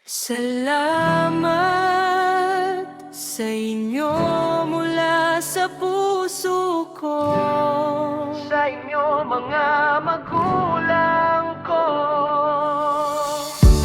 Salamat sa inyo mula sa puso ko, sa inyo mga magulang ko.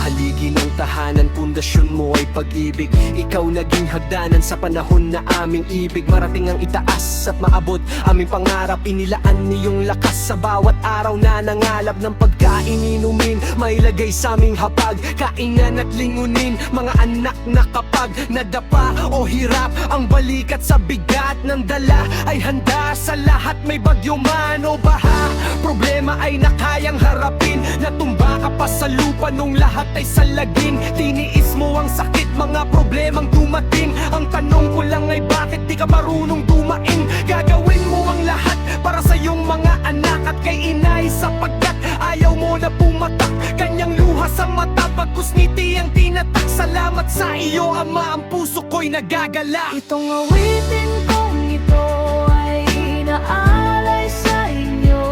Haligi ng tahanan, pundasyon mo ay pag-ibig. Ikaw naging hagdanan sa panahon na aming ibig. Marating ang itaas at maabot aming pangarap. Inilaan niyong lakas sa bawat araw na nangalap ng pagkain, inumin, mailagay sa aming hapag. Kainan at lingunin, mga anak na kapag nadapa o hirap ang balikat sa bigat ng dala, ay handa sa lahat, may bagyo man o baha. Problema ay nakayang harapin, natumba ka pa sa lupa nung lahat ay salagin. Tiniis mo ang sakit, mga problemang dumating. Ang tanong ko lang ay bakit di ka marunong dumaing? Gagawin mo ang lahat para sa iyong mga anak at kay inay, sapagkat ayaw mo na pumatak. Kanyang luha sa mata, pagkus ngiti ang tinatak. Salamat sa iyo, Ama, ang puso ko'y nagagala. Itong awitin kong ito ay inaalay sa inyo.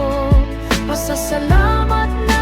Pasasalamat na